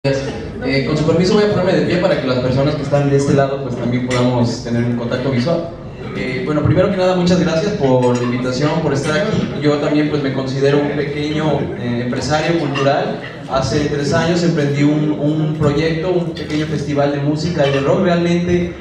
Con su permiso voy a ponerme de pie para que las personas que están de este lado pues también podamos tener un contacto visual. Bueno, primero que nada, muchas gracias por la invitación, por estar aquí. Yo también pues me considero un pequeño empresario cultural. Hace 3 años emprendí un proyecto, un pequeño festival de música y de rock. Realmente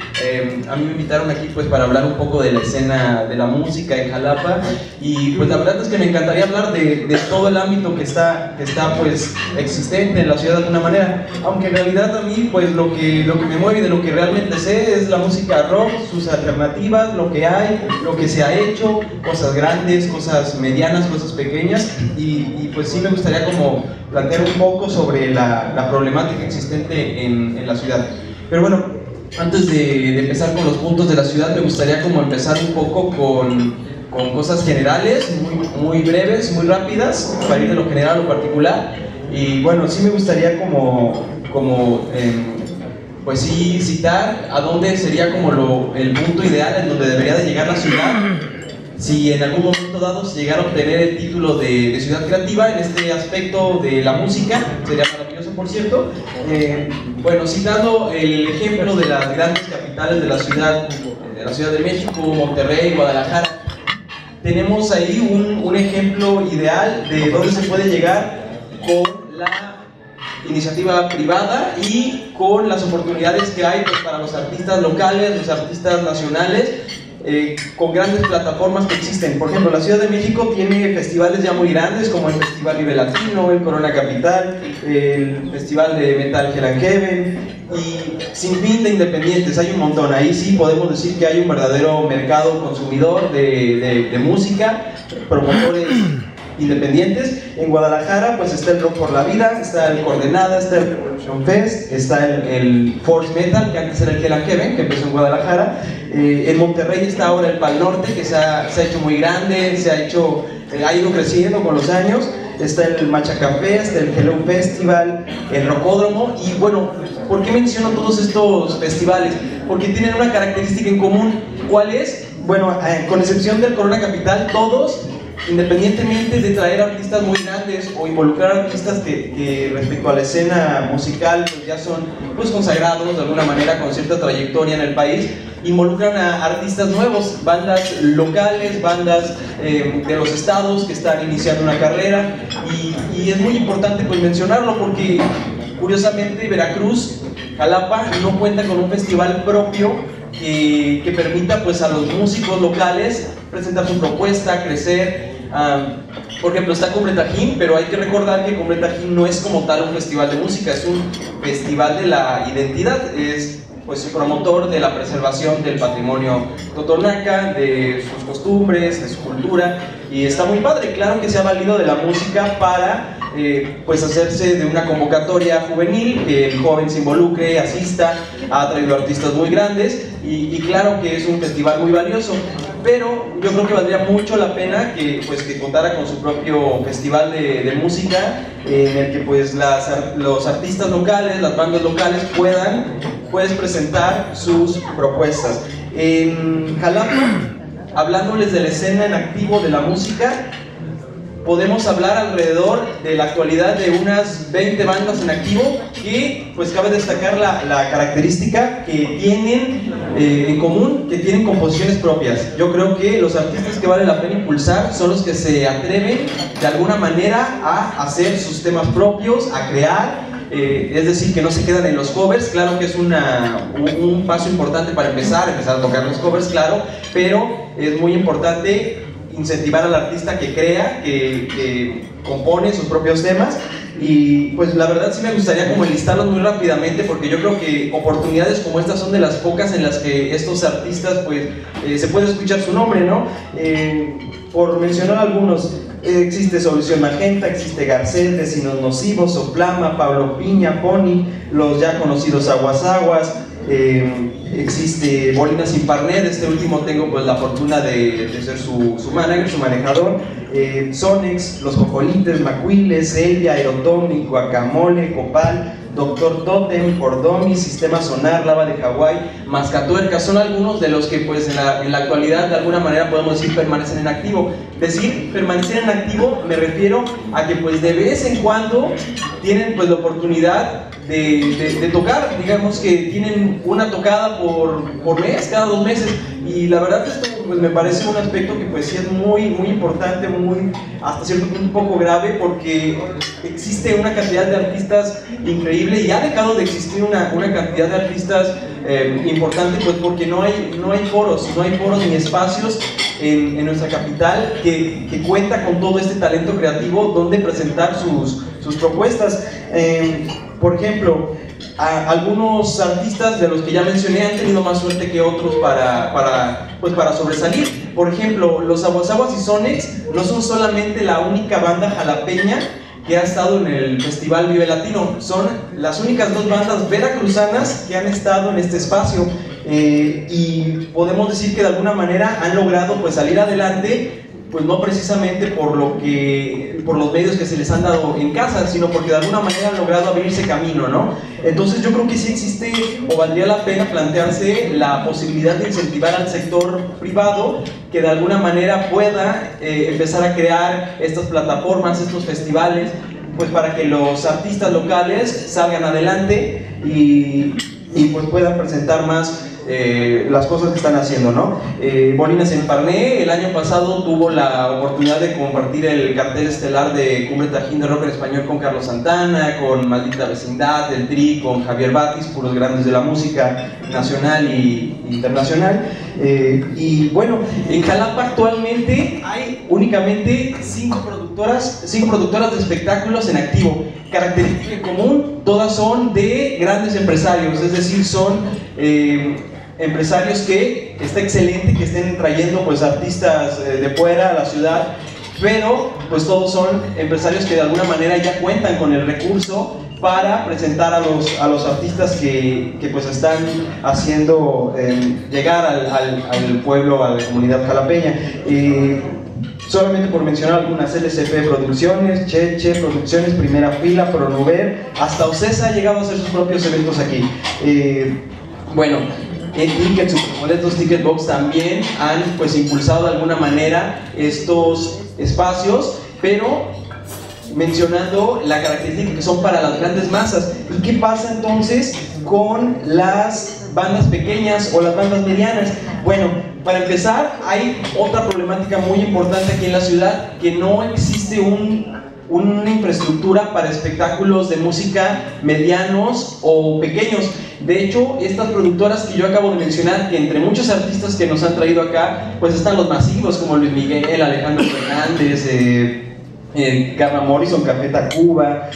a mí me invitaron aquí pues para hablar un poco de la escena de la música en Jalapa, y pues la verdad es que me encantaría hablar de todo el ámbito que está pues existente en la ciudad de alguna manera, aunque en realidad a mí pues lo que me mueve y de lo que realmente sé es la música rock, sus alternativas, lo que hay, lo que se ha hecho, cosas grandes, cosas medianas, cosas pequeñas, y pues sí me gustaría como plantear un poco sobre la problemática existente en la ciudad. Pero bueno, antes de empezar con los puntos de la ciudad, me gustaría como empezar un poco con cosas generales, muy breves, muy rápidas, para ir de lo general a lo particular. Y bueno, sí me gustaría pues sí citar a dónde sería como el punto ideal en donde debería de llegar la ciudad si en algún momento dado se llegara a obtener el título de ciudad creativa en este aspecto de la música. Sería maravilloso, por cierto. Bueno, citando el ejemplo de las grandes capitales de la Ciudad de México, Monterrey, Guadalajara, tenemos ahí un ejemplo ideal de dónde se puede llegar con la iniciativa privada y con las oportunidades que hay pues, para los artistas locales, los artistas nacionales, con grandes plataformas que existen. Por ejemplo, la Ciudad de México tiene festivales ya muy grandes como el Festival Vive Latino, el Corona Capital, el Festival de Metal Hell and Heaven, y sin fin de independientes, hay un montón. Ahí sí podemos decir que hay un verdadero mercado consumidor de música, promotores independientes. En Guadalajara pues está el Rock por la Vida, está el Coordenada, está el Revolution Fest, está el Force Metal, que antes era el Hell and Heaven, que empezó en Guadalajara. En Monterrey está ahora el Pal Norte, que se ha hecho muy grande, ha ido creciendo con los años. Está el Machaca Fest, el Hello Festival, el Rocódromo. Y bueno, ¿por qué menciono todos estos festivales? Porque tienen una característica en común. ¿Cuál es? Bueno, con excepción del Corona Capital, todos, independientemente de traer artistas muy grandes o involucrar artistas que respecto a la escena musical pues ya son pues consagrados de alguna manera con cierta trayectoria en el país, involucran a artistas nuevos, bandas locales, bandas de los estados que están iniciando una carrera, y es muy importante pues mencionarlo porque curiosamente Veracruz, Jalapa, no cuenta con un festival propio que permita pues a los músicos locales presentar su propuesta, crecer. Por ejemplo, está Cumbre Tajín, pero hay que recordar que Cumbre Tajín no es como tal un festival de música, es un festival de la identidad, es pues promotor de la preservación del patrimonio totonaca, de sus costumbres, de su cultura, y está muy padre. Claro que se ha valido de la música para pues hacerse de una convocatoria juvenil, que el joven se involucre, asista, ha traído artistas muy grandes, y claro que es un festival muy valioso. Pero yo creo que valdría mucho la pena que contara con su propio festival de música, en el que pues los artistas locales, las bandas locales puedes presentar sus propuestas. En Jalapa, hablándoles de la escena en activo de la música, podemos hablar alrededor de la actualidad de unas 20 bandas en activo que pues cabe destacar la característica que tienen en común, que tienen composiciones propias. Yo creo que los artistas que vale la pena impulsar son los que se atreven de alguna manera a hacer sus temas propios, a crear, es decir, que no se quedan en los covers. Claro que es un paso importante para empezar a tocar los covers, claro, pero es muy importante incentivar al artista que crea, que compone sus propios temas. Y pues la verdad sí me gustaría como enlistarlos muy rápidamente, porque yo creo que oportunidades como estas son de las pocas en las que estos artistas pues se puede escuchar su nombre, ¿no? Por mencionar algunos, existe Solución Magenta, existe Garcés, Vecinos Nocivos, Soplama, Pablo Piña, Pony, los ya conocidos Aguas Aguas, existe Bolina Sin Parnet. Este último tengo pues la fortuna de ser su manager, su manejador. Sonex, Los Cojolites, Macuiles, Elia, Aerotonic, Guacamole, Copal, Doctor Totem, Cordomi, Sistema Sonar, Lava de Hawái, Mascatuerca, son algunos de los que pues en la actualidad de alguna manera podemos decir permanecen en activo. Decir permanecer en activo me refiero a que pues de vez en cuando tienen pues la oportunidad de tocar, digamos que tienen una tocada por mes, cada 2 meses, y la verdad esto pues me parece un aspecto que pues sí es muy importante, muy hasta cierto punto un poco grave, porque existe una cantidad de artistas increíble y ha dejado de existir una cantidad de artistas importante, pues porque no hay foros ni espacios en nuestra capital que cuenta con todo este talento creativo donde presentar sus propuestas. Por ejemplo, algunos artistas de los que ya mencioné han tenido más suerte que otros para sobresalir. Por ejemplo, los Aguas Aguas y Sonex no son solamente la única banda jalapeña que ha estado en el Festival Vive Latino, son las únicas 2 bandas veracruzanas que han estado en este espacio, y podemos decir que de alguna manera han logrado pues salir adelante, pues no precisamente por los medios que se les han dado en casa, sino porque de alguna manera han logrado abrirse camino, ¿no? Entonces yo creo que sí existe, o valdría la pena plantearse la posibilidad de incentivar al sector privado que de alguna manera pueda empezar a crear estas plataformas, estos festivales, pues para que los artistas locales salgan adelante y pues puedan presentar más las cosas que están haciendo, ¿no? Bolinas en Parné el año pasado tuvo la oportunidad de compartir el cartel estelar de Cumbre Tajín de Rock en Español con Carlos Santana, con Maldita Vecindad, El Tri, con Javier Batis, puros grandes de la música nacional e internacional. Y bueno, en Jalapa actualmente hay únicamente 5 productoras de espectáculos en activo. Característica en común, todas son de grandes empresarios, es decir, son empresarios que está excelente que estén trayendo pues artistas de fuera a la ciudad, pero pues todos son empresarios que de alguna manera ya cuentan con el recurso para presentar a los artistas que pues están haciendo llegar al pueblo, a la comunidad jalapeña. Solamente por mencionar algunas: LCP Producciones, Cheche Producciones, Primera Fila, Pronuver, hasta Ocesa ha llegado a hacer sus propios eventos aquí. Bueno, Tickets, Superboletos, Ticketbox también han pues impulsado de alguna manera estos espacios, pero mencionando la característica que son para las grandes masas. ¿Y qué pasa entonces con las bandas pequeñas o las bandas medianas? Bueno, para empezar, hay otra problemática muy importante aquí en la ciudad, que no existe una infraestructura para espectáculos de música medianos o pequeños. De hecho, estas productoras que yo acabo de mencionar, que entre muchos artistas que nos han traído acá, pues están los masivos como Luis Miguel, Alejandro Fernández, Carla Morrison, Café Tacuba,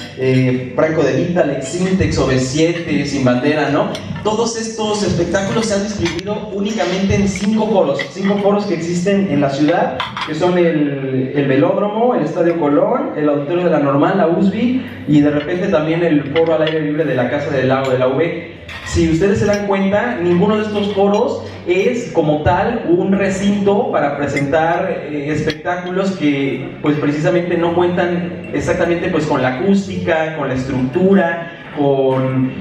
Franco De Vita, Alex Sintex, OV7, Sin Bandera, ¿no? Todos estos espectáculos se han distribuido únicamente en 5 foros que existen en la ciudad, que son el Velódromo, el Estadio Colón, el Auditorio de la Normal, la USB, y de repente también el foro al aire libre de la Casa del Lago de la UB. Si ustedes se dan cuenta, ninguno de estos foros es como tal un recinto para presentar espectáculos que pues precisamente no cuentan exactamente pues con la acústica, con la estructura, con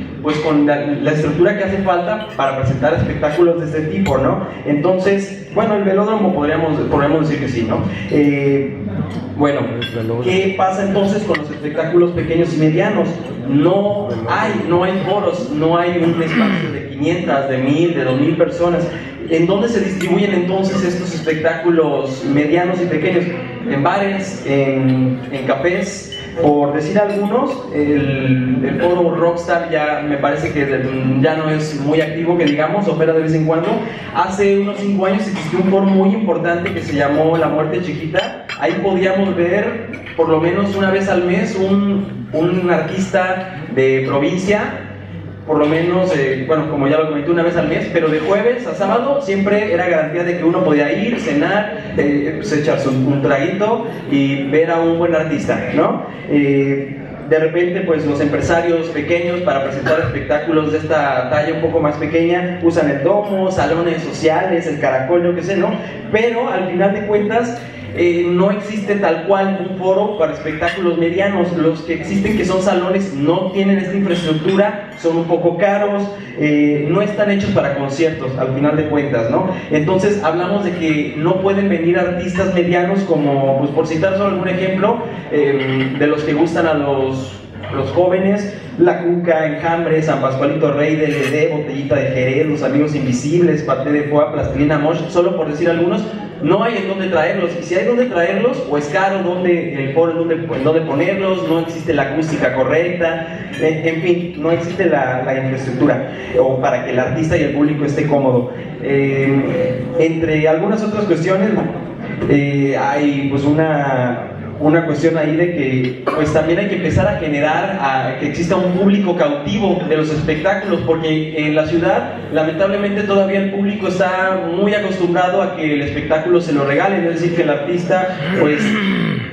la estructura que hace falta para presentar espectáculos de este tipo, ¿no? Entonces, bueno, el Velódromo podríamos decir que sí, ¿no? Bueno, ¿qué pasa entonces con los espectáculos pequeños y medianos? No hay foros, no hay un espacio de 500, de 1000, de 2000 personas. ¿En dónde se distribuyen entonces estos espectáculos medianos y pequeños? En bares, en cafés. Por decir algunos, el foro Rockstar ya me parece que ya no es muy activo, que digamos, opera de vez en cuando. Hace unos 5 años existió un foro muy importante que se llamó La Muerte Chiquita. Ahí podíamos ver por lo menos una vez al mes un artista de provincia, por lo menos, bueno, como ya lo comenté, una vez al mes, pero de jueves a sábado siempre era garantía de que uno podía ir, cenar, pues echarse un traguito y ver a un buen artista, ¿no? De repente, pues los empresarios pequeños para presentar espectáculos de esta talla un poco más pequeña usan el domo, salones sociales, el caracol, yo qué sé, ¿no? Pero al final de cuentas, no existe tal cual un foro para espectáculos medianos. Los que existen, que son salones, no tienen esta infraestructura, son un poco caros, no están hechos para conciertos, al final de cuentas, ¿no? Entonces hablamos de que no pueden venir artistas medianos como, pues por citar solo algún ejemplo, de los que gustan a los jóvenes: La Cuca, Enjambre, San Pascualito Rey, DLD, Botellita de Jerez, Los Amigos Invisibles, Paté de Foie, Plastilina Mosh, solo por decir algunos. No hay en dónde traerlos, y si hay dónde traerlos, o es caro el foro en dónde ponerlos, no existe la acústica correcta, en fin, no existe la infraestructura o para que el artista y el público esté cómodo. Entre algunas otras cuestiones, hay pues una cuestión ahí de que pues también hay que empezar a generar que exista un público cautivo de los espectáculos, porque en la ciudad lamentablemente todavía el público está muy acostumbrado a que el espectáculo se lo regalen, es decir, que el artista pues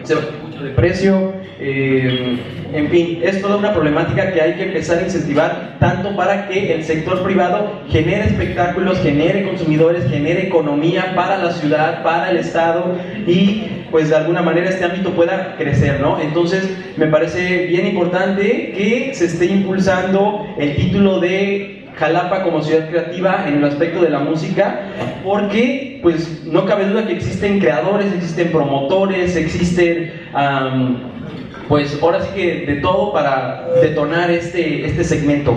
se lo pague mucho de precio. En fin, es toda una problemática que hay que empezar a incentivar, tanto para que el sector privado genere espectáculos, genere consumidores, genere economía para la ciudad, para el estado, y pues de alguna manera este ámbito pueda crecer, ¿no? Entonces me parece bien importante que se esté impulsando el título de Jalapa como ciudad creativa en el aspecto de la música, porque pues no cabe duda que existen creadores, existen promotores, existen pues ahora sí que de todo para detonar este segmento.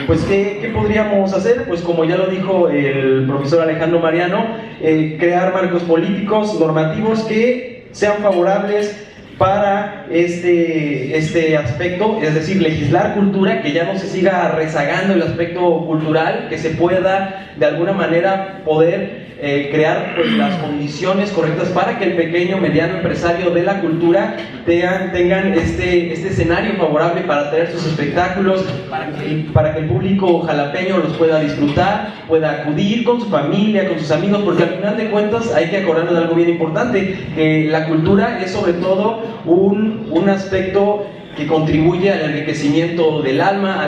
Pues ¿qué podríamos hacer? Pues como ya lo dijo el profesor Alejandro Mariano, crear marcos políticos, normativos que sean favorables para este aspecto, es decir, legislar cultura, que ya no se siga rezagando el aspecto cultural, que se pueda de alguna manera poder crear pues las condiciones correctas para que el pequeño, mediano empresario de la cultura tengan este escenario favorable para traer sus espectáculos, para que el público jalapeño los pueda disfrutar, pueda acudir con su familia, con sus amigos, porque al final de cuentas hay que acordarnos de algo bien importante, que la cultura es sobre todo un aspecto que contribuye al enriquecimiento del alma,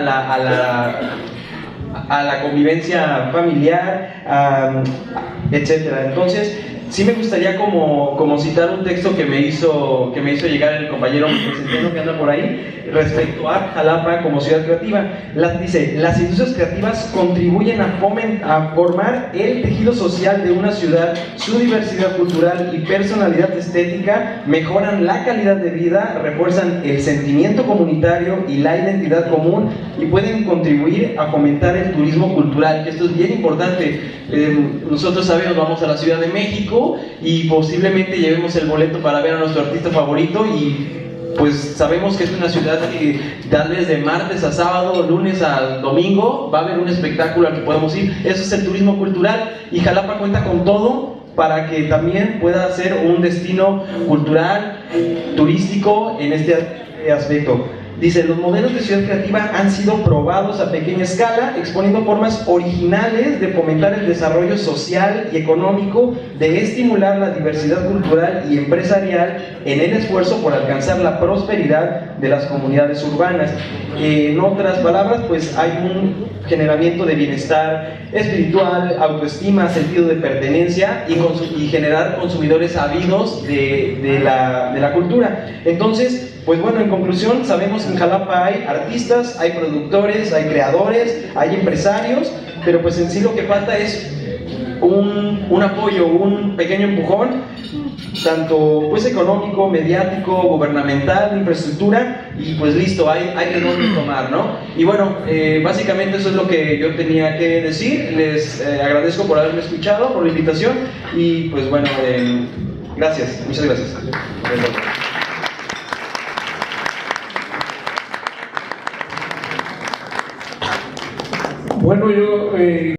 a la convivencia familiar, etcétera. Entonces, sí me gustaría como citar un texto que me hizo llegar el compañero Centeno, que anda por ahí, respecto a Jalapa como ciudad creativa. Dice: las industrias creativas contribuyen a formar el tejido social de una ciudad, su diversidad cultural y personalidad estética, mejoran la calidad de vida, refuerzan el sentimiento comunitario y la identidad común, y pueden contribuir a fomentar el turismo cultural, que esto es bien importante. Nosotros sabemos, vamos a la Ciudad de México y posiblemente llevemos el boleto para ver a nuestro artista favorito, y pues sabemos que es una ciudad que tal vez de martes a sábado, lunes a domingo va a haber un espectáculo al que podemos ir. Eso es el turismo cultural, y Jalapa cuenta con todo para que también pueda ser un destino cultural, turístico en este aspecto. Dice: los modelos de ciudad creativa han sido probados a pequeña escala, exponiendo formas originales de fomentar el desarrollo social y económico, de estimular la diversidad cultural y empresarial en el esfuerzo por alcanzar la prosperidad de las comunidades urbanas. En otras palabras, pues hay un generamiento de bienestar espiritual, autoestima, sentido de pertenencia, y generar consumidores ávidos de la cultura. Entonces, pues bueno, en conclusión, sabemos que en Jalapa hay artistas, hay productores, hay creadores, hay empresarios, pero pues en sí lo que falta es un apoyo, un pequeño empujón, tanto pues económico, mediático, gubernamental, infraestructura, y pues listo, hay de dónde tomar, ¿no? Y bueno, básicamente eso es lo que yo tenía que decir. Les agradezco por haberme escuchado, por la invitación, y pues bueno, gracias, muchas gracias. Bueno, yo